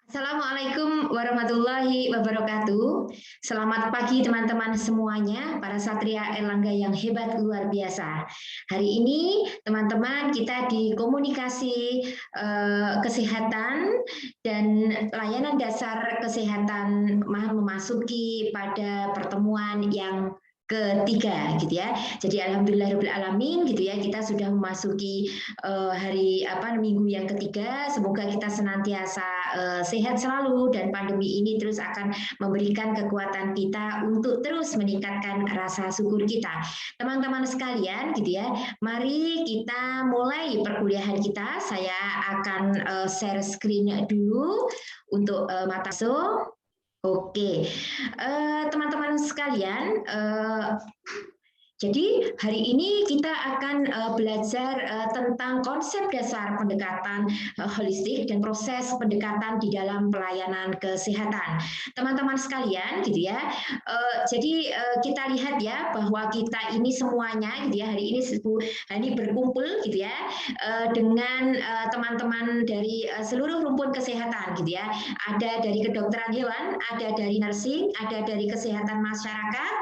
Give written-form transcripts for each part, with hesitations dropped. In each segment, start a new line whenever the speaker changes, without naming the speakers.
Assalamualaikum warahmatullahi wabarakatuh. Selamat pagi teman-teman semuanya, para satria Erlangga yang hebat luar biasa. Hari ini teman-teman kita di komunikasi kesehatan dan layanan dasar kesehatan memasuki pada pertemuan yang ketiga gitu ya. Jadi alhamdulillahirabbil alamin gitu ya, kita sudah memasuki minggu yang ketiga. Semoga kita senantiasa sehat selalu dan pandemi ini terus akan memberikan kekuatan kita untuk terus meningkatkan rasa syukur kita. Teman-teman sekalian gitu ya, mari kita mulai perkuliahan kita. Saya akan share screen dulu untuk mata so. Oke, teman-teman sekalian, jadi hari ini kita akan belajar tentang konsep dasar pendekatan holistik dan proses pendekatan di dalam pelayanan kesehatan. Teman-teman sekalian, gitu ya. Jadi kita lihat ya bahwa kita ini semuanya, gitu ya, hari ini berkumpul, gitu ya, dengan teman-teman dari seluruh rumpun kesehatan, gitu ya. Ada dari kedokteran hewan, ada dari nursing, ada dari kesehatan masyarakat,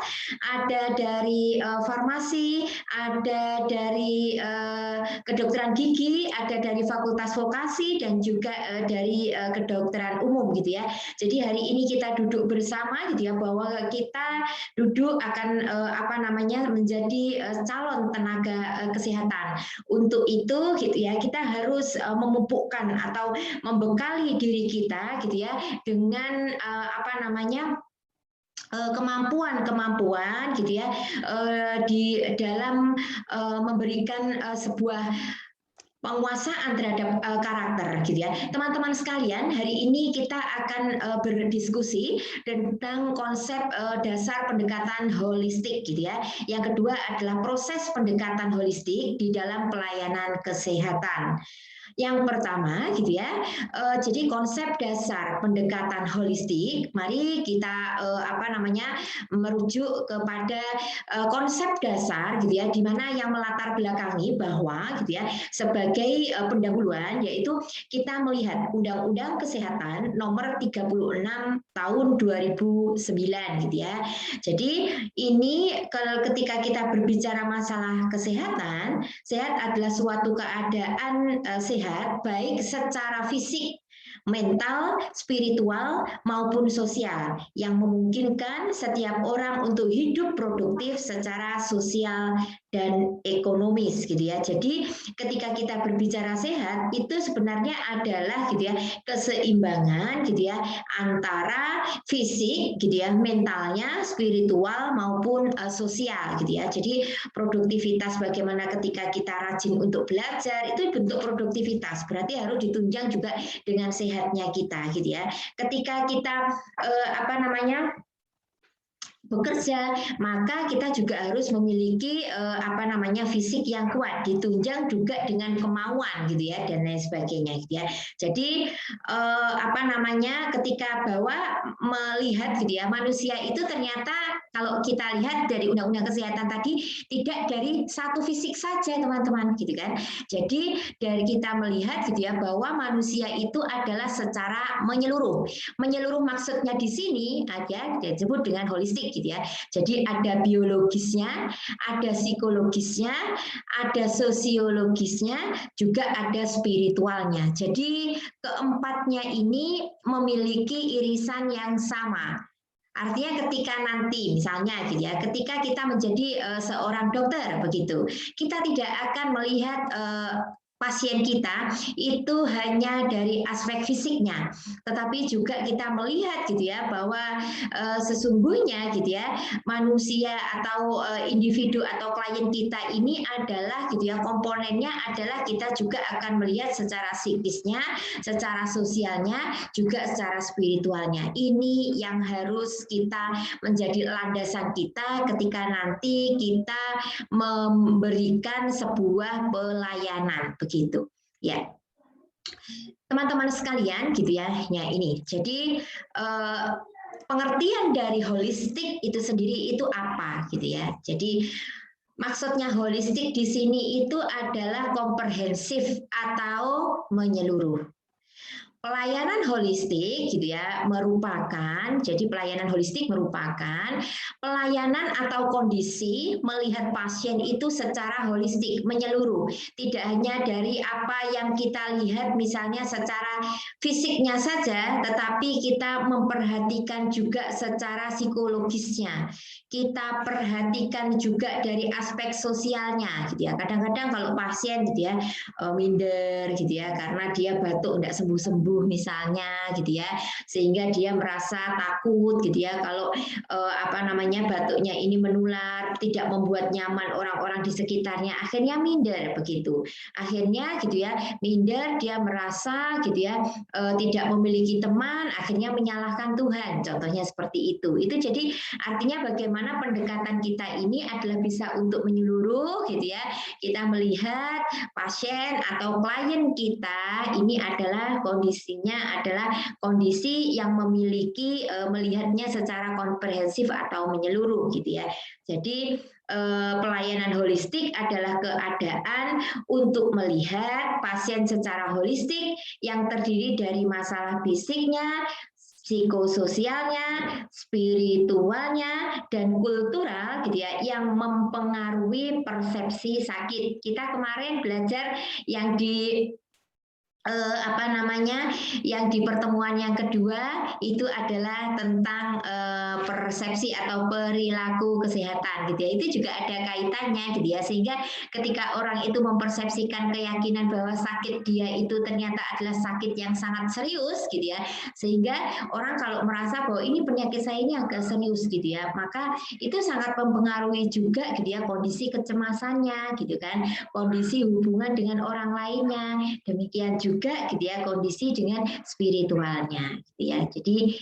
ada dari farmasi, ada dari kedokteran gigi, ada dari fakultas vokasi, dan juga dari kedokteran umum gitu ya. Jadi hari ini kita duduk bersama gitu ya, bahwa kita duduk akan menjadi calon tenaga kesehatan. Untuk itu gitu ya, kita harus memupukkan atau membekali diri kita gitu ya dengan kemampuan gitu ya di dalam memberikan sebuah penguasaan terhadap karakter gitu ya. Teman-teman sekalian, hari ini kita akan berdiskusi tentang konsep dasar pendekatan holistik gitu ya. Yang kedua adalah proses pendekatan holistik di dalam pelayanan kesehatan. Yang pertama gitu ya, jadi konsep dasar pendekatan holistik, mari kita merujuk kepada konsep dasar gitu ya, di mana yang melatar belakangi bahwa gitu ya, sebagai pendahuluan yaitu kita melihat Undang-Undang Kesehatan Nomor 36 Tahun 2009 gitu ya. Jadi ini ketika kita berbicara masalah kesehatan, sehat adalah suatu keadaan sehat baik secara fisik, mental, spiritual, maupun sosial yang memungkinkan setiap orang untuk hidup produktif secara sosial dan ekonomis gitu ya. Jadi ketika kita berbicara sehat itu sebenarnya adalah gitu ya keseimbangan gitu ya antara fisik gitu ya, mentalnya, spiritual maupun sosial gitu ya. Jadi produktivitas bagaimana ketika kita rajin untuk belajar itu bentuk produktivitas, berarti harus ditunjang juga dengan sehatnya kita gitu ya. Ketika kita bekerja, maka kita juga harus memiliki fisik yang kuat, ditunjang juga dengan kemauan gitu ya, dan lain sebagainya gitu ya. Jadi ketika bahwa melihat gitu ya, manusia itu ternyata kalau kita lihat dari Undang-Undang Kesehatan tadi tidak dari satu fisik saja teman-teman gitu kan. Jadi dari kita melihat gitu ya bahwa manusia itu adalah secara menyeluruh. Menyeluruh maksudnya di sini ada disebut dengan holistik gitu ya. Jadi ada biologisnya, ada psikologisnya, ada sosiologisnya, juga ada spiritualnya. Jadi keempatnya ini memiliki irisan yang sama. Artinya ketika nanti misalnya gitu ya, ketika kita menjadi seorang dokter begitu, kita tidak akan melihat pasien kita itu hanya dari aspek fisiknya, tetapi juga kita melihat gitu ya bahwa sesungguhnya gitu ya manusia atau individu atau klien kita ini adalah gitu ya, komponennya adalah kita juga akan melihat secara psikisnya, secara sosialnya, juga secara spiritualnya. Ini yang harus kita menjadi landasan kita ketika nanti kita memberikan sebuah pelayanan begitu ya. Teman-teman sekalian gitu ya, ini jadi pengertian dari holistik itu sendiri itu apa gitu ya. Jadi maksudnya holistik di sini itu adalah komprehensif atau menyeluruh. pelayanan holistik gitu ya merupakan, jadi pelayanan holistik merupakan pelayanan atau kondisi melihat pasien itu secara holistik, menyeluruh, tidak hanya dari apa yang kita lihat misalnya secara fisiknya saja, tetapi kita memperhatikan juga secara psikologisnya, kita perhatikan juga dari aspek sosialnya gitu ya. Kadang-kadang kalau pasien gitu ya minder gitu ya karena dia batuk tidak sembuh-sembuh misalnya gitu ya, sehingga dia merasa takut gitu ya kalau batuknya ini menular, tidak membuat nyaman orang-orang di sekitarnya, akhirnya minder begitu. Akhirnya gitu ya, minder, dia merasa gitu ya tidak memiliki teman, akhirnya menyalahkan Tuhan. Contohnya seperti itu. Itu jadi artinya bagaimana pendekatan kita ini adalah bisa untuk menyeluruh gitu ya. Kita melihat pasien atau klien kita ini adalah kondisinya adalah kondisi yang memiliki melihatnya secara komprehensif atau menyeluruh gitu ya. Jadi pelayanan holistik adalah keadaan untuk melihat pasien secara holistik yang terdiri dari masalah fisiknya, psikososialnya, spiritualnya, dan kultural gitu ya, yang mempengaruhi persepsi sakit. Kita kemarin belajar yang di yang di pertemuan yang kedua itu adalah tentang persepsi atau perilaku kesehatan gitu ya. Itu juga ada kaitannya gitu ya, sehingga ketika orang itu mempersepsikan keyakinan bahwa sakit dia itu ternyata adalah sakit yang sangat serius gitu ya, sehingga orang kalau merasa bahwa ini penyakit saya ini agak serius gitu ya, maka itu sangat mempengaruhi juga gitu ya kondisi kecemasannya gitu kan, kondisi hubungan dengan orang lainnya, demikian juga gitu ya kondisi dengan spiritualnya gitu ya. Jadi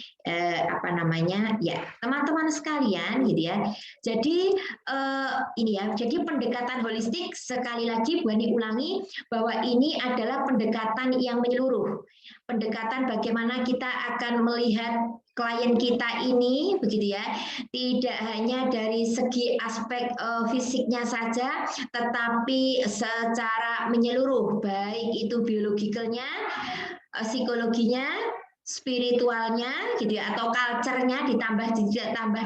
ya teman-teman sekalian gitu ya. Jadi ini ya, jadi pendekatan holistik sekali lagi Bu Ani ulangi bahwa ini adalah pendekatan yang menyeluruh. Pendekatan bagaimana kita akan melihat klien kita ini begitu ya, tidak hanya dari segi aspek fisiknya saja, tetapi secara menyeluruh, baik itu biologikalnya, psikologinya, spiritualnya gitu ya, atau culture-nya ditambah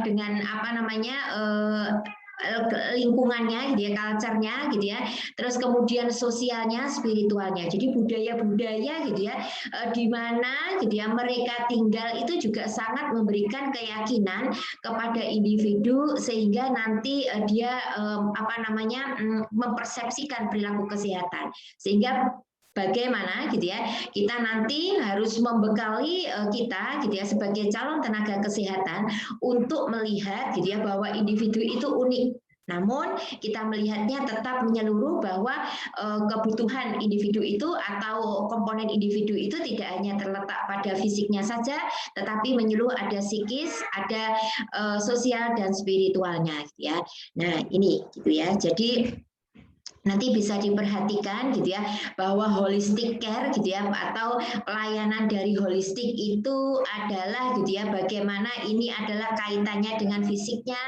dengan lingkungannya gitu ya, culture-nya gitu ya, terus kemudian sosialnya, spiritualnya. Jadi budaya-budaya gitu ya, di mana gitu ya mereka tinggal itu juga sangat memberikan keyakinan kepada individu sehingga nanti dia mempersepsikan perilaku kesehatan, sehingga bagaimana gitu ya kita nanti harus membekali kita gitu ya sebagai calon tenaga kesehatan untuk melihat gitu ya bahwa individu itu unik. Namun kita melihatnya tetap menyeluruh bahwa kebutuhan individu itu atau komponen individu itu tidak hanya terletak pada fisiknya saja, tetapi menyeluruh ada psikis, ada sosial dan spiritualnya gitu ya. Nah, ini gitu ya. Jadi nanti bisa diperhatikan gitu ya bahwa holistic care gitu ya atau pelayanan dari holistik itu adalah gitu ya bagaimana ini adalah kaitannya dengan fisiknya,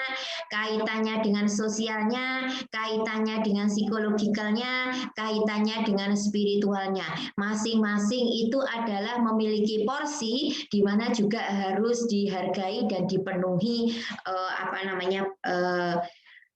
kaitannya dengan sosialnya, kaitannya dengan psikologikalnya, kaitannya dengan spiritualnya. Masing-masing itu adalah memiliki porsi di mana juga harus dihargai dan dipenuhi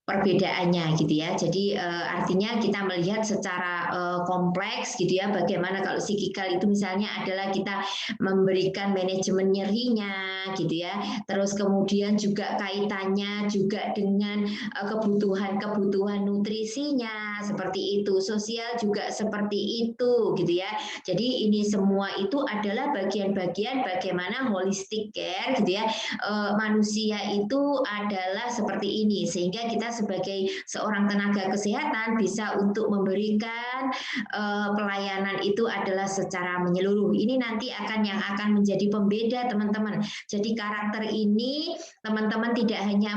perbedaannya gitu ya. Jadi artinya kita melihat secara kompleks gitu ya bagaimana kalau psikikal itu misalnya adalah kita memberikan manajemen nyerinya gitu ya. Terus kemudian juga kaitannya juga dengan kebutuhan nutrisinya seperti itu. Sosial juga seperti itu gitu ya. Jadi ini semua itu adalah bagian-bagian bagaimana holistic care gitu ya. Manusia itu adalah seperti ini sehingga kita sebagai seorang tenaga kesehatan bisa untuk memberikan pelayanan itu adalah secara menyeluruh. Ini nanti yang akan menjadi pembeda teman-teman. Jadi karakter ini teman-teman tidak hanya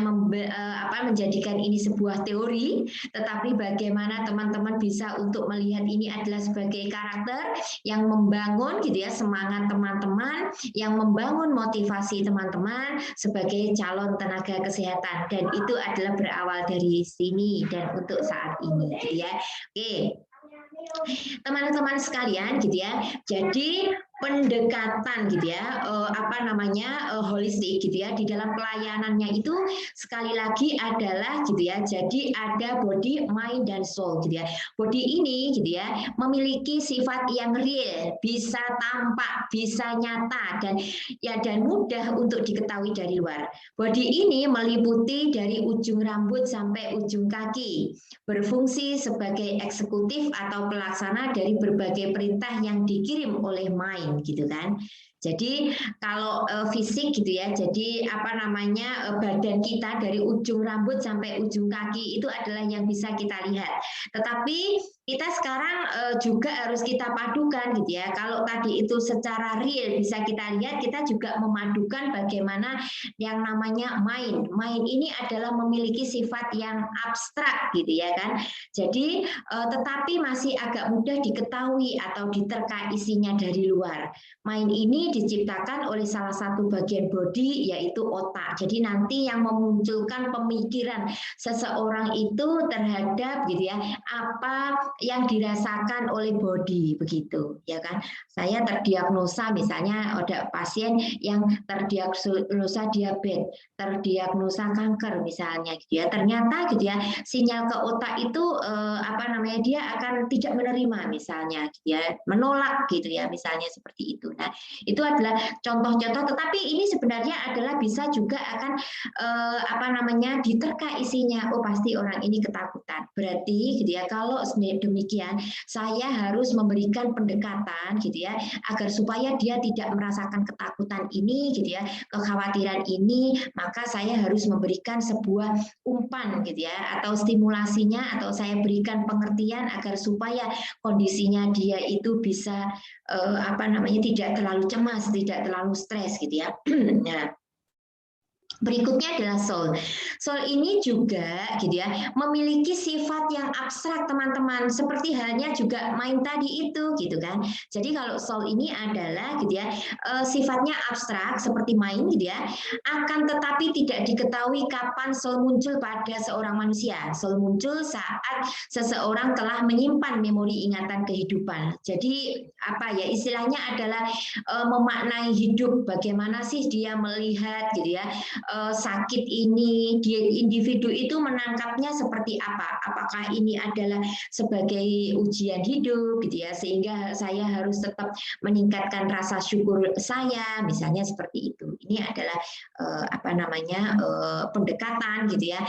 menjadikan ini sebuah teori, tetapi bagaimana teman-teman bisa untuk melihat ini adalah sebagai karakter yang membangun gitu ya semangat teman-teman, yang membangun motivasi teman-teman sebagai calon tenaga kesehatan, dan itu adalah berawal dari sini dan untuk saat ini gitu ya. Oke. Teman-teman sekalian gitu ya. Jadi pendekatan gitu ya, holistik gitu ya, di dalam pelayanannya itu sekali lagi adalah gitu ya, jadi ada body, mind, dan soul gitu ya. Body ini gitu ya memiliki sifat yang real, bisa tampak, bisa nyata, dan mudah untuk diketahui dari luar. Body ini meliputi dari ujung rambut sampai ujung kaki, berfungsi sebagai eksekutif atau pelaksana dari berbagai perintah yang dikirim oleh mind gitu kan. Jadi kalau fisik gitu ya, jadi badan kita dari ujung rambut sampai ujung kaki itu adalah yang bisa kita lihat. Tetapi kita sekarang juga harus kita padukan gitu ya. Kalau tadi itu secara real bisa kita lihat, kita juga memadukan bagaimana yang namanya mind. Mind ini adalah memiliki sifat yang abstrak gitu ya kan. Jadi tetapi masih agak mudah diketahui atau diterka isinya dari luar. Mind ini diciptakan oleh salah satu bagian body yaitu otak. Jadi nanti yang memunculkan pemikiran seseorang itu terhadap gitu ya apa yang dirasakan oleh body begitu ya kan. Saya terdiagnosa misalnya ada pasien yang terdiagnosa diabetes, terdiagnosa kanker misalnya gitu ya. Ternyata gitu ya sinyal ke otak itu dia akan tidak menerima misalnya gitu ya, menolak gitu ya misalnya seperti itu. Nah, itu adalah contoh-contoh, tetapi ini sebenarnya adalah bisa juga akan diterka isinya. Oh, pasti orang ini ketakutan. Berarti gitu ya, kalau demikian saya harus memberikan pendekatan gitu ya agar supaya dia tidak merasakan ketakutan ini gitu ya, kekhawatiran ini, maka saya harus memberikan sebuah umpan gitu ya atau stimulasinya, atau saya berikan pengertian agar supaya kondisinya dia itu bisa tidak terlalu cemas, tidak terlalu stres gitu ya. Nah, berikutnya adalah soul. Soul ini juga gitu ya memiliki sifat yang abstrak teman-teman, seperti halnya juga mind tadi itu gitu kan. Jadi kalau soul ini adalah gitu ya sifatnya abstrak seperti mind gitu ya, akan tetapi tidak diketahui kapan soul muncul pada seorang manusia. Soul muncul saat seseorang telah menyimpan memori ingatan kehidupan. Jadi apa ya istilahnya adalah memaknai hidup, bagaimana sih dia melihat gitu ya sakit ini, dia individu itu menangkapnya seperti apa? Apakah ini adalah sebagai ujian hidup gitu ya, sehingga saya harus tetap meningkatkan rasa syukur saya, misalnya seperti itu. Ini adalah pendekatan gitu ya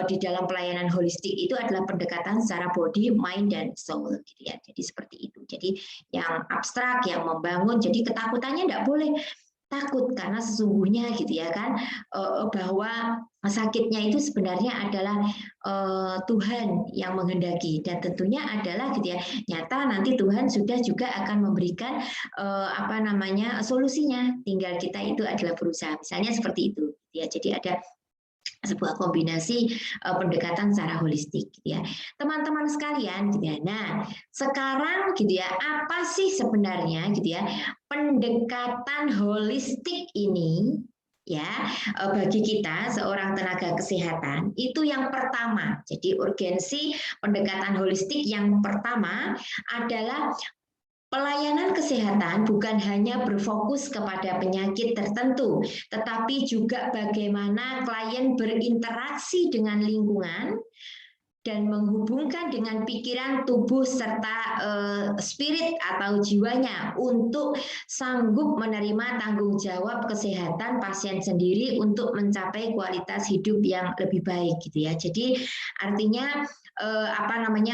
di dalam pelayanan holistik itu adalah pendekatan secara body, mind, dan soul gitu ya. Jadi seperti itu. Jadi yang abstrak, yang membangun. Jadi ketakutannya tidak boleh takut, karena sesungguhnya gitu ya kan bahwa sakitnya itu sebenarnya adalah Tuhan yang menghendaki, dan tentunya adalah gitu ya nyata nanti Tuhan sudah juga akan memberikan solusinya, tinggal kita itu adalah berusaha, misalnya seperti itu ya. Jadi ada sebuah kombinasi pendekatan secara holistik gitu ya. Teman-teman sekalian gitu ya. Nah, sekarang gitu ya, apa sih sebenarnya gitu ya pendekatan holistik ini ya bagi kita seorang tenaga kesehatan? Itu yang pertama. Jadi urgensi pendekatan holistik yang pertama adalah pelayanan kesehatan bukan hanya berfokus kepada penyakit tertentu, tetapi juga bagaimana klien berinteraksi dengan lingkungan dan menghubungkan dengan pikiran, tubuh, serta spirit atau jiwanya untuk sanggup menerima tanggung jawab kesehatan pasien sendiri untuk mencapai kualitas hidup yang lebih baik gitu ya. Jadi artinya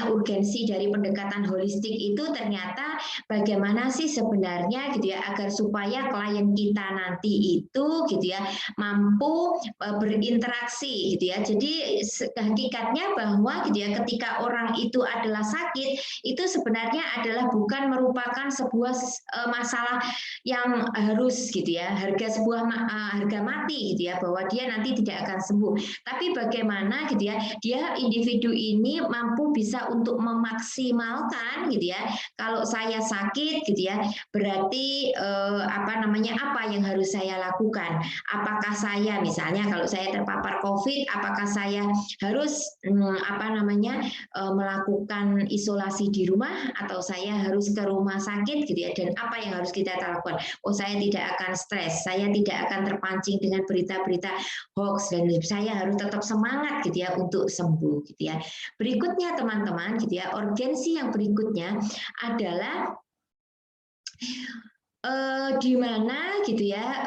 urgensi dari pendekatan holistik itu ternyata bagaimana sih sebenarnya gitu ya agar supaya klien kita nanti itu gitu ya mampu berinteraksi gitu ya. Jadi hakikatnya bahwa gitu ya ketika orang itu adalah sakit, itu sebenarnya adalah bukan merupakan sebuah masalah yang harus gitu ya harga mati gitu ya, bahwa dia nanti tidak akan sembuh, tapi bagaimana gitu ya dia individu ini mampu bisa untuk memaksimalkan gitu ya, kalau saya sakit gitu ya berarti apa yang harus saya lakukan, apakah saya misalnya kalau saya terpapar COVID, apakah saya harus melakukan isolasi di rumah atau saya harus ke rumah sakit gitu ya, dan apa yang harus kita lakukan. Oh, saya tidak akan stres, saya tidak akan terpancing dengan berita-berita hoax, dan saya harus tetap semangat gitu ya untuk sembuh gitu ya. Berikutnya teman-teman gitu ya, urgensi yang berikutnya adalah di mana gitu ya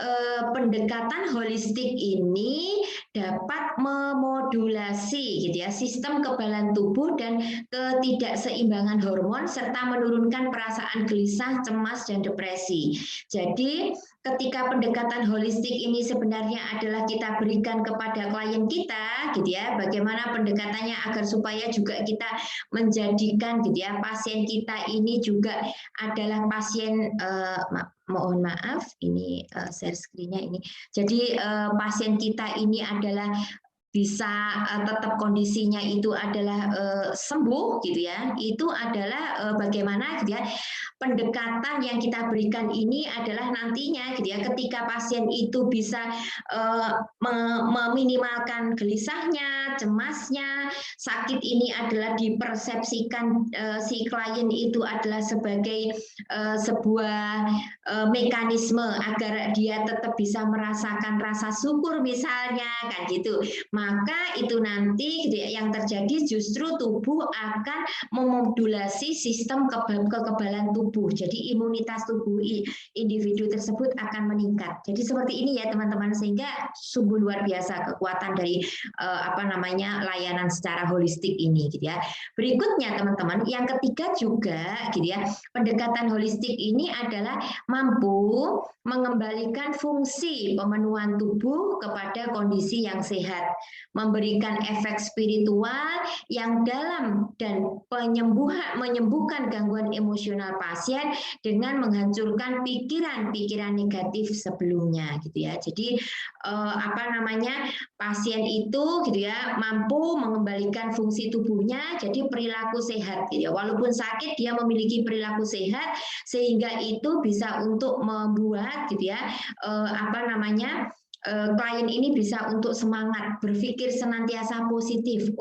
pendekatan holistik ini dapat memodulasi gitu ya sistem kekebalan tubuh dan ketidakseimbangan hormon serta menurunkan perasaan gelisah, cemas, dan depresi. Jadi ketika pendekatan holistik ini sebenarnya adalah kita berikan kepada klien kita gitu ya, bagaimana pendekatannya agar supaya juga kita menjadikan gitu ya pasien kita ini juga adalah pasien mohon maaf ini share screen-nya ini. Jadi pasien kita ini adalah bisa tetap kondisinya itu adalah sembuh gitu ya. Itu adalah bagaimana gitu ya pendekatan yang kita berikan ini adalah nantinya gitu ya ketika pasien itu bisa meminimalkan gelisahnya, cemasnya, sakit ini adalah dipersepsikan si klien itu adalah sebagai sebuah mekanisme agar dia tetap bisa merasakan rasa syukur misalnya kan gitu. Maka itu nanti gitu ya, yang terjadi justru tubuh akan memodulasi sistem kekebalan tubuh. Jadi imunitas tubuh individu tersebut akan meningkat. Jadi seperti ini ya teman-teman, sehingga sungguh luar biasa kekuatan dari layanan secara holistik ini gitu ya. Berikutnya teman-teman, yang ketiga juga gitu ya, pendekatan holistik ini adalah mampu mengembalikan fungsi pemenuhan tubuh kepada kondisi yang sehat, memberikan efek spiritual yang dalam dan menyembuhkan gangguan emosional pasien dengan menghancurkan pikiran-pikiran negatif sebelumnya gitu ya. Jadi pasien itu gitu ya mampu mengembalikan fungsi tubuhnya jadi perilaku sehat gitu ya. Walaupun sakit dia memiliki perilaku sehat sehingga itu bisa untuk membuat gitu ya klien ini bisa untuk semangat berpikir senantiasa positif.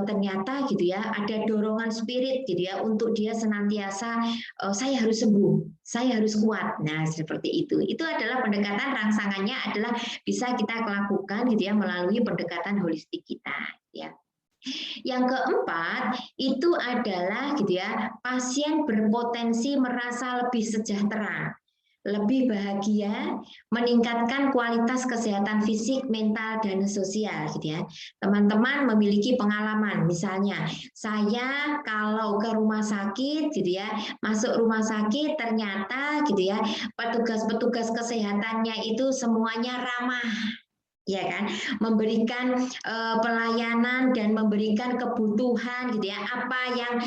Ternyata gitu ya ada dorongan spirit gitu ya untuk dia senantiasa saya harus sembuh, saya harus kuat. Nah seperti itu adalah pendekatan rangsangannya adalah bisa kita lakukan gitu ya melalui pendekatan holistik kita ya. Yang keempat itu adalah gitu ya pasien berpotensi merasa lebih sejahtera, lebih bahagia, meningkatkan kualitas kesehatan fisik, mental, dan sosial gitu ya. Teman-teman memiliki pengalaman, misalnya saya kalau ke rumah sakit gitu ya, masuk rumah sakit ternyata gitu ya, petugas-petugas kesehatannya itu semuanya ramah, ya kan, memberikan pelayanan dan memberikan kebutuhan gitu ya, apa yang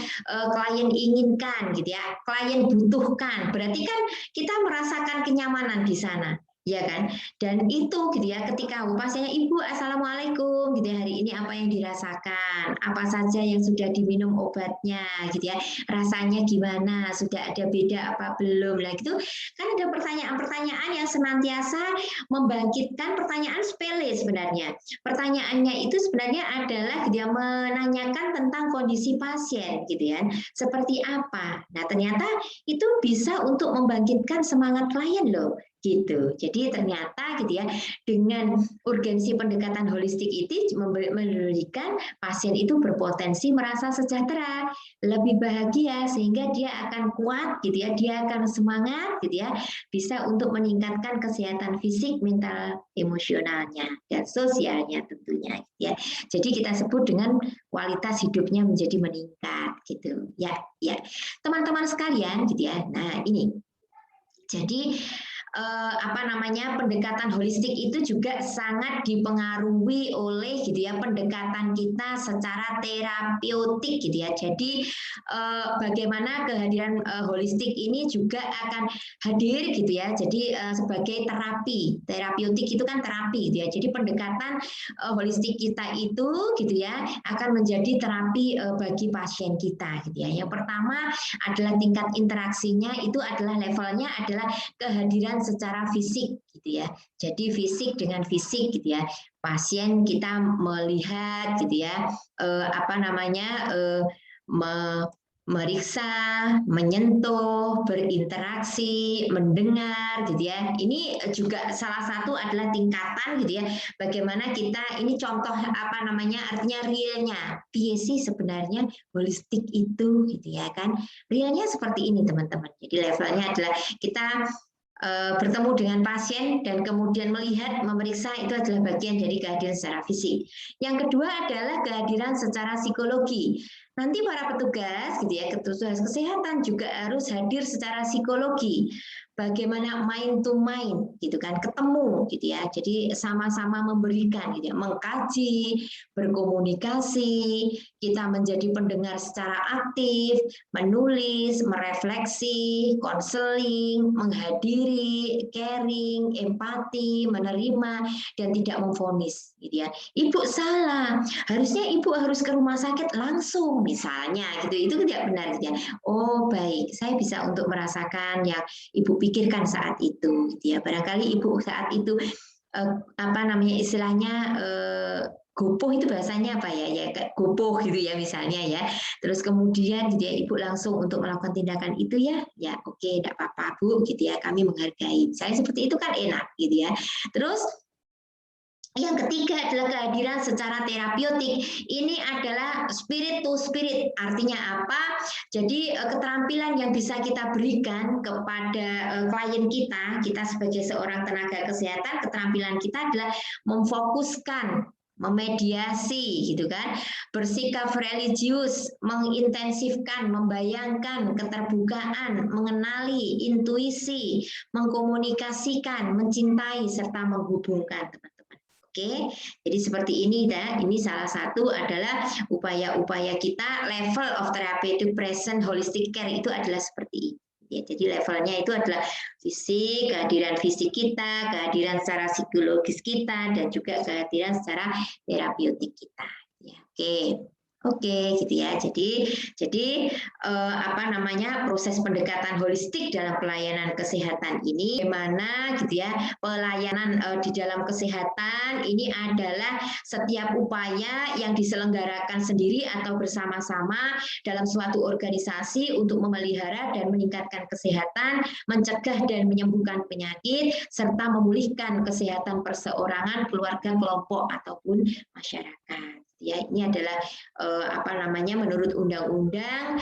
klien inginkan gitu ya, klien butuhkan, berarti kan kita merasakan kenyamanan di sana, ya kan. Dan itu gitu ya ketika pasiennya, Ibu assalamualaikum gitu ya, hari ini apa yang dirasakan, apa saja yang sudah diminum obatnya gitu ya, rasanya gimana, sudah ada beda apa belum, lah gitu kan ada pertanyaan-pertanyaan yang senantiasa membangkitkan pertanyaan sepele sebenarnya. Pertanyaannya itu sebenarnya adalah dia menanyakan tentang kondisi pasien gitu ya, seperti apa. Nah ternyata itu bisa untuk membangkitkan semangat klien loh gitu. Jadi ternyata gitu ya dengan urgensi pendekatan holistik itu memberikan pasien itu berpotensi merasa sejahtera, lebih bahagia sehingga dia akan kuat gitu ya, dia akan semangat gitu ya, bisa untuk meningkatkan kesehatan fisik, mental, emosionalnya dan sosialnya tentunya ya. Jadi kita sebut dengan kualitas hidupnya menjadi meningkat gitu ya. Ya. Teman-teman sekalian gitu ya. Nah, ini. Jadi pendekatan holistik itu juga sangat dipengaruhi oleh gitu ya pendekatan kita secara terapeutik gitu ya. Jadi bagaimana kehadiran holistik ini juga akan hadir gitu ya. Jadi sebagai terapi, terapeutik itu kan terapi gitu ya. Jadi pendekatan holistik kita itu gitu ya akan menjadi terapi bagi pasien kita gitu ya. Yang pertama adalah tingkat interaksinya itu adalah levelnya adalah kehadiran secara fisik gitu ya. Jadi fisik dengan fisik gitu ya. Pasien kita melihat gitu ya, meriksa, menyentuh, berinteraksi, mendengar gitu ya. Ini juga salah satu adalah tingkatan gitu ya. Bagaimana kita ini contoh artinya realnya. Piye sih sebenarnya holistik itu gitu ya kan. Realnya seperti ini teman-teman. Jadi levelnya adalah kita bertemu dengan pasien dan kemudian melihat, memeriksa, itu adalah bagian dari kehadiran secara fisik. Yang kedua adalah kehadiran secara psikologi. Nanti para petugas gitu ya, petugas kesehatan juga harus hadir secara psikologi. Bagaimana mind to mind gitu kan, ketemu gitu ya. Jadi sama-sama memberikan gitu ya, mengkaji, berkomunikasi, kita menjadi pendengar secara aktif, menulis, merefleksi, konseling, menghadiri, caring, empati, menerima, dan tidak memvonis gitu ya. Ibu salah, harusnya ibu harus ke rumah sakit langsung misalnya gitu. Itu tidak benar gitu ya. Oh baik, saya bisa untuk merasakan yang ibu pikirkan saat itu gitu ya. Barangkali ibu saat itu istilahnya gopoh itu bahasanya apa ya kayak gopoh gitu ya misalnya ya, terus kemudian gitu ya ibu langsung untuk melakukan tindakan itu ya oke tidak apa-apa bu gitu ya, kami menghargai, saya seperti itu kan enak gitu ya. Terus yang ketiga adalah kehadiran secara terapeutik. Ini adalah spirit to spirit. Artinya apa? Jadi keterampilan yang bisa kita berikan kepada klien kita sebagai seorang tenaga kesehatan, keterampilan kita adalah memfokuskan, memediasi gitu kan, bersikap religius, mengintensifkan, membayangkan, keterbukaan, mengenali, intuisi, mengkomunikasikan, mencintai serta menghubungkan teman-teman. Oke, jadi seperti ini ya. Ini salah satu adalah upaya-upaya kita level of therapeutic present holistic care itu adalah seperti ini. Ya, jadi levelnya itu adalah fisik, kehadiran fisik kita, kehadiran secara psikologis kita, dan juga kehadiran secara terapeutik kita. Ya, Oke, gitu ya. Jadi proses pendekatan holistik dalam pelayanan kesehatan ini, bagaimana gitu ya, pelayanan di dalam kesehatan ini adalah setiap upaya yang diselenggarakan sendiri atau bersama-sama dalam suatu organisasi untuk memelihara dan meningkatkan kesehatan, mencegah dan menyembuhkan penyakit, serta memulihkan kesehatan perseorangan, keluarga, kelompok ataupun masyarakat. Ya, ini adalah menurut undang-undang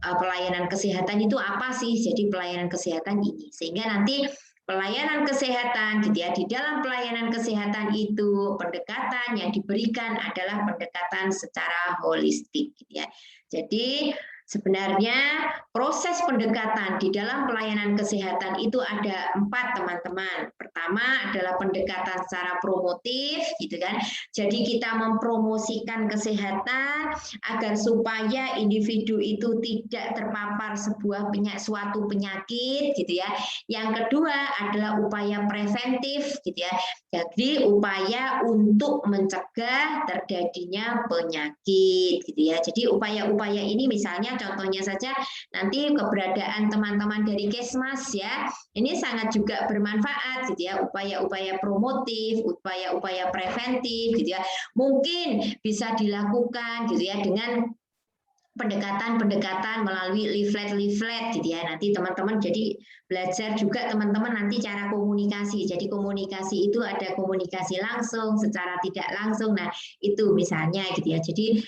pelayanan kesehatan itu apa sih? Jadi pelayanan kesehatan ini, sehingga nanti pelayanan kesehatan gitu ya, di dalam pelayanan kesehatan itu pendekatan yang diberikan adalah pendekatan secara holistik gitu ya. Jadi sebenarnya proses pendekatan di dalam pelayanan kesehatan itu ada 4 teman-teman. Pertama adalah pendekatan secara promotif gitu kan. Jadi kita mempromosikan kesehatan agar supaya individu itu tidak terpapar suatu penyakit gitu ya. Yang kedua adalah upaya preventif gitu ya. Jadi upaya untuk mencegah terjadinya penyakit gitu ya. Jadi upaya-upaya ini misalnya contohnya saja nanti keberadaan teman-teman dari Kesmas ya, ini sangat juga bermanfaat gitu ya, upaya-upaya promotif, upaya-upaya preventif gitu ya, mungkin bisa dilakukan gitu ya dengan pendekatan-pendekatan melalui leaflet-leaflet gitu ya. Nanti teman-teman jadi belajar juga teman-teman nanti cara komunikasi. Jadi komunikasi itu ada komunikasi langsung, secara tidak langsung. Nah, itu misalnya gitu ya. Jadi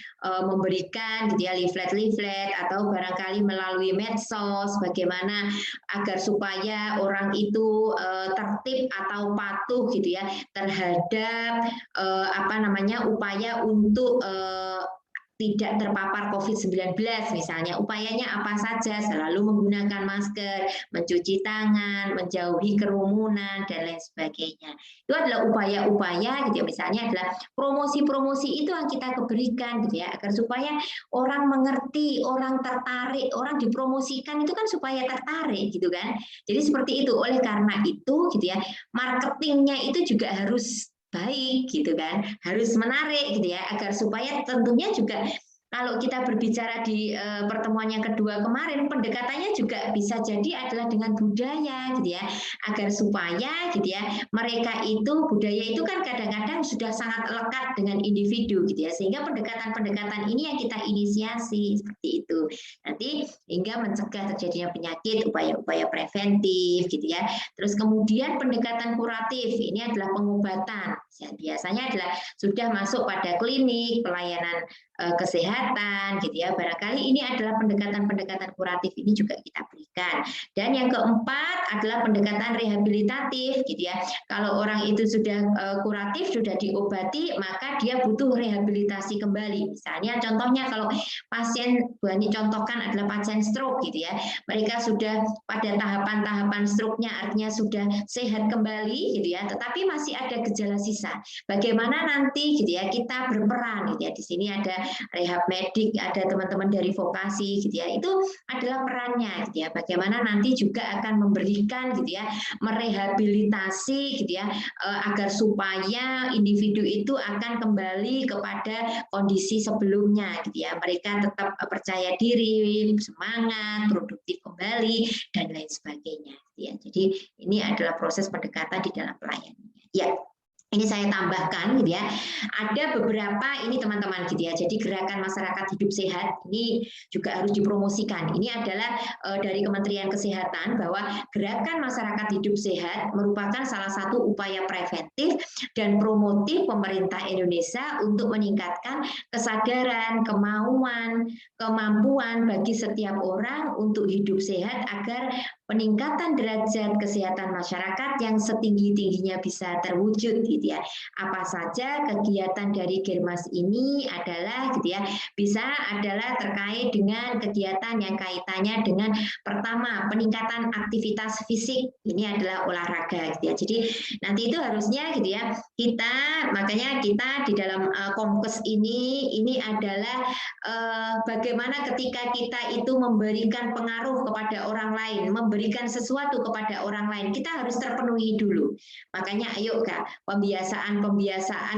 memberikan gitu ya leaflet-leaflet atau barangkali melalui medsos bagaimana agar supaya orang itu tertib atau patuh gitu ya terhadap upaya untuk tidak terpapar COVID-19 misalnya. Upayanya apa saja? Selalu menggunakan masker, mencuci tangan, menjauhi kerumunan, dan lain sebagainya. Itu adalah upaya-upaya gitu ya. Misalnya adalah promosi-promosi itu yang kita berikan gitu ya, agar supaya orang mengerti, orang tertarik, orang dipromosikan itu kan supaya tertarik gitu kan. Jadi seperti itu. Oleh karena itu gitu ya, marketingnya itu juga harus baik gitu kan, harus menarik gitu ya, agar supaya tentunya juga kalau kita berbicara di pertemuan yang kedua kemarin, pendekatannya juga bisa jadi adalah dengan budaya, gitu ya, agar supaya, gitu ya, mereka itu budaya itu kan kadang-kadang sudah sangat lekat dengan individu, gitu ya, sehingga pendekatan-pendekatan ini yang kita inisiasi seperti itu. Nanti hingga mencegah terjadinya penyakit, upaya-upaya preventif, gitu ya. Terus kemudian pendekatan kuratif, ini adalah pengobatan. Biasanya adalah sudah masuk pada klinik, pelayanan kesehatan, gitu ya. Barangkali ini adalah pendekatan-pendekatan kuratif ini juga kita berikan. Dan yang keempat adalah pendekatan rehabilitatif, gitu ya. Kalau orang itu sudah kuratif, sudah diobati, maka dia butuh rehabilitasi kembali. Misalnya contohnya kalau pasien, Buani contohkan adalah pasien stroke, gitu ya. Mereka sudah pada tahapan-tahapan stroke-nya, artinya sudah sehat kembali, gitu ya. Tetapi masih ada gejala sisa. Bagaimana nanti, gitu ya, kita berperan, gitu ya. Di sini ada rehab medik, ada teman-teman dari vokasi, gitu ya. Itu adalah perannya, gitu ya. Bagaimana nanti juga akan memberikan, gitu ya, merehabilitasi, gitu ya, agar supaya individu itu akan kembali kepada kondisi sebelumnya, gitu ya. Mereka tetap percaya diri, semangat, produktif kembali, dan lain sebagainya, gitu ya. Jadi ini adalah proses pendekatan di dalam pelayanan. Ya. Ini saya tambahkan, gitu ya. Ada beberapa ini teman-teman, gitu ya. Jadi gerakan masyarakat hidup sehat ini juga harus dipromosikan. Ini adalah dari Kementerian Kesehatan bahwa gerakan masyarakat hidup sehat merupakan salah satu upaya preventif dan promotif pemerintah Indonesia untuk meningkatkan kesadaran, kemauan, kemampuan bagi setiap orang untuk hidup sehat agar peningkatan derajat kesehatan masyarakat yang setinggi-tingginya bisa terwujud, gitu ya. Apa saja kegiatan dari Germas ini adalah, gitu ya, bisa adalah terkait dengan kegiatan yang kaitannya dengan pertama peningkatan aktivitas fisik, ini adalah olahraga, gitu ya. Jadi nanti itu harusnya, gitu ya, kita, makanya kita di dalam Komkes ini adalah bagaimana ketika kita itu memberikan pengaruh kepada orang lain, memberikan sesuatu kepada orang lain, kita harus terpenuhi dulu. Makanya ayo Kak, pembiasaan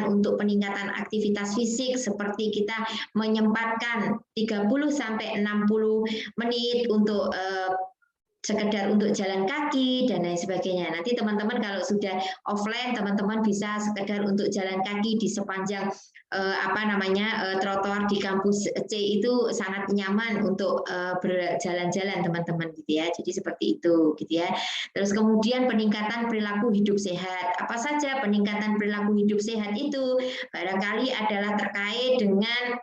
untuk peningkatan aktivitas fisik seperti kita menyempatkan 30 sampai 60 menit untuk sekedar untuk jalan kaki dan lain sebagainya. Nanti teman-teman kalau sudah offline, teman-teman bisa sekedar untuk jalan kaki di sepanjang trotoar di kampus C itu sangat nyaman untuk berjalan-jalan teman-teman, gitu ya. Jadi seperti itu, gitu ya. Terus kemudian peningkatan perilaku hidup sehat. Apa saja peningkatan perilaku hidup sehat itu? Barangkali adalah terkait dengan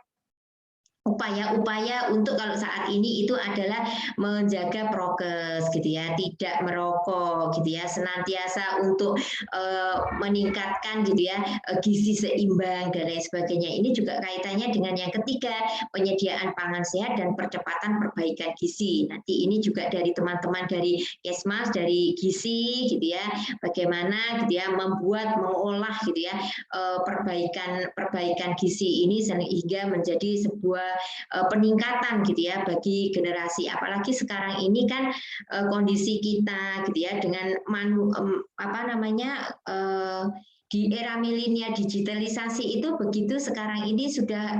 upaya-upaya untuk kalau saat ini itu adalah menjaga prokes, gitu ya, tidak merokok, gitu ya, senantiasa untuk meningkatkan, gitu ya, gizi seimbang dan lain sebagainya. Ini juga kaitannya dengan yang ketiga, penyediaan pangan sehat dan percepatan perbaikan gizi. Nanti ini juga dari teman-teman dari Kesmas, dari gizi, gitu ya, bagaimana, gitu ya, mengolah, gitu ya, perbaikan gizi ini sehingga menjadi sebuah peningkatan, gitu ya, bagi generasi. Apalagi sekarang ini kan kondisi kita, gitu ya, dengan di era milenial digitalisasi itu begitu sekarang ini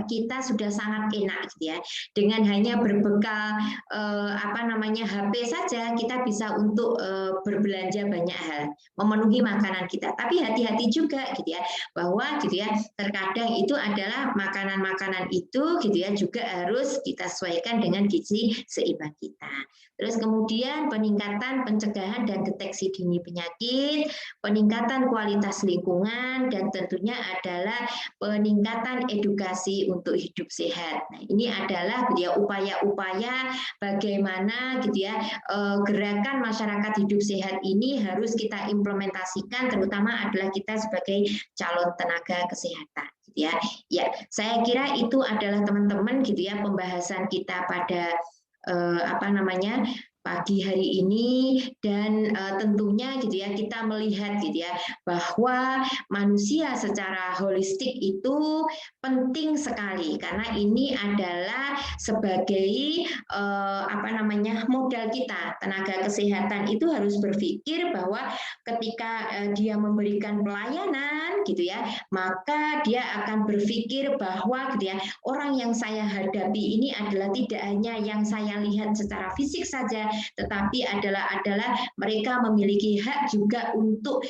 kita sudah sangat enak, gitu ya, dengan hanya berbekal HP saja kita bisa untuk berbelanja banyak hal, memenuhi makanan kita. Tapi hati-hati juga, gitu ya, bahwa, gitu ya, terkadang itu adalah makanan-makanan itu, gitu ya, juga harus kita sesuaikan dengan gizi seimbang kita. Terus kemudian peningkatan pencegahan dan deteksi dini penyakit, peningkatan kualitas lingkungan, dan tentunya adalah peningkatan edukasi untuk hidup sehat. Nah, ini adalah, gitu ya, upaya-upaya bagaimana, gitu ya, gerakan masyarakat hidup sehat ini harus kita implementasikan, terutama adalah kita sebagai calon tenaga kesehatan, gitu ya. Ya, saya kira itu adalah teman-teman, gitu ya, pembahasan kita pada pagi hari ini, dan tentunya gitu ya kita melihat gitu ya bahwa manusia secara holistik itu penting sekali karena ini adalah sebagai apa namanya modal kita. Tenaga kesehatan itu harus berpikir bahwa ketika dia memberikan pelayanan gitu ya, maka dia akan berpikir bahwa gitu ya orang yang saya hadapi ini adalah tidak hanya yang saya lihat secara fisik saja, tetapi adalah mereka memiliki hak juga untuk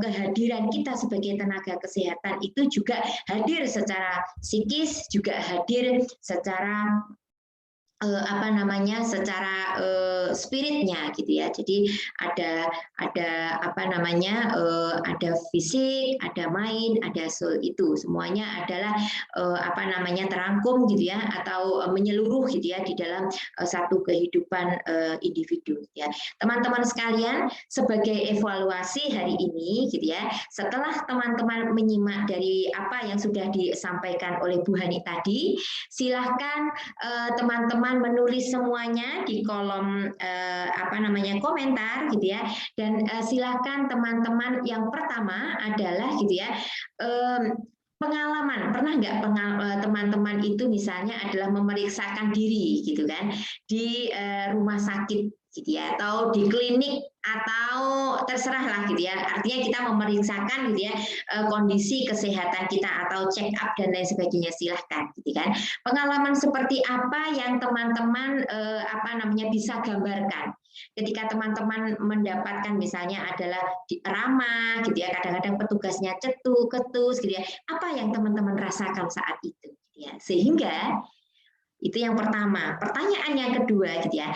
kehadiran kita sebagai tenaga kesehatan itu juga hadir secara psikis, juga hadir secara apa namanya secara spiritnya gitu ya. Jadi ada apa namanya ada fisik, ada mind, ada soul, itu semuanya adalah apa namanya terangkum gitu ya atau menyeluruh gitu ya di dalam satu kehidupan individu gitu ya. Teman-teman sekalian, sebagai evaluasi hari ini gitu ya, setelah teman-teman menyimak dari apa yang sudah disampaikan oleh Bu Hani tadi, silahkan teman-teman menulis semuanya di kolom apa namanya komentar gitu ya, dan silakan teman-teman yang pertama adalah gitu ya pengalaman, pernah nggak teman-teman itu misalnya adalah memeriksakan diri gitu kan di rumah sakit gitu ya atau di klinik atau terserah lah gitu ya, artinya kita memeriksakan gitu ya kondisi kesehatan kita atau check up dan lain sebagainya, silahkan gitu kan. Pengalaman seperti apa yang teman-teman apa namanya bisa gambarkan ketika teman-teman mendapatkan misalnya adalah ramah gitu ya, kadang-kadang petugasnya ketus gitu ya, apa yang teman-teman rasakan saat itu gitu ya. Sehingga itu yang pertama. Pertanyaan yang kedua gitu ya,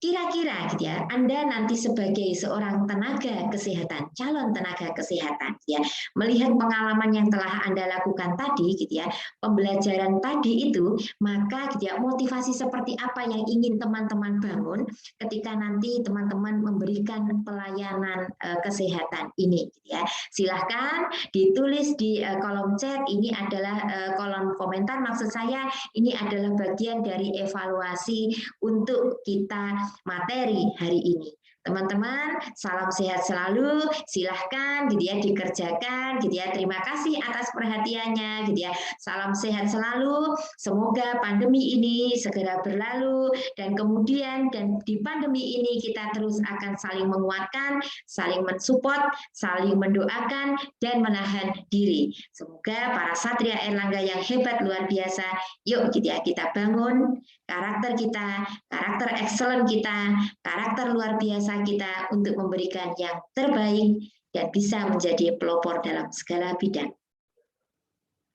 kira-kira gitu ya, Anda nanti sebagai seorang tenaga kesehatan, calon tenaga kesehatan, ya, melihat pengalaman yang telah Anda lakukan tadi, gitu ya, pembelajaran tadi itu, maka gitu ya, motivasi seperti apa yang ingin teman-teman bangun ketika nanti teman-teman memberikan pelayanan kesehatan ini, gitu ya. Silahkan ditulis di kolom chat. Ini adalah kolom komentar. Maksud saya, ini adalah bagian dari evaluasi untuk kita materi hari ini. Teman-teman, salam sehat selalu. Silahkan gitu ya dikerjakan gitu ya. Terima kasih atas perhatiannya gitu ya. Salam sehat selalu. Semoga pandemi ini segera berlalu dan kemudian di pandemi ini kita terus akan saling menguatkan, saling mensupport, saling mendoakan dan menahan diri. Semoga para Satria Airlangga yang hebat luar biasa, yuk gitu ya kita bangun karakter kita, karakter excellent kita, karakter luar biasa kita untuk memberikan yang terbaik dan bisa menjadi pelopor dalam segala bidang.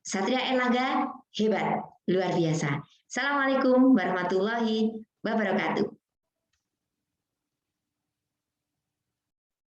Satria Airlangga hebat, luar biasa. Assalamualaikum warahmatullahi wabarakatuh.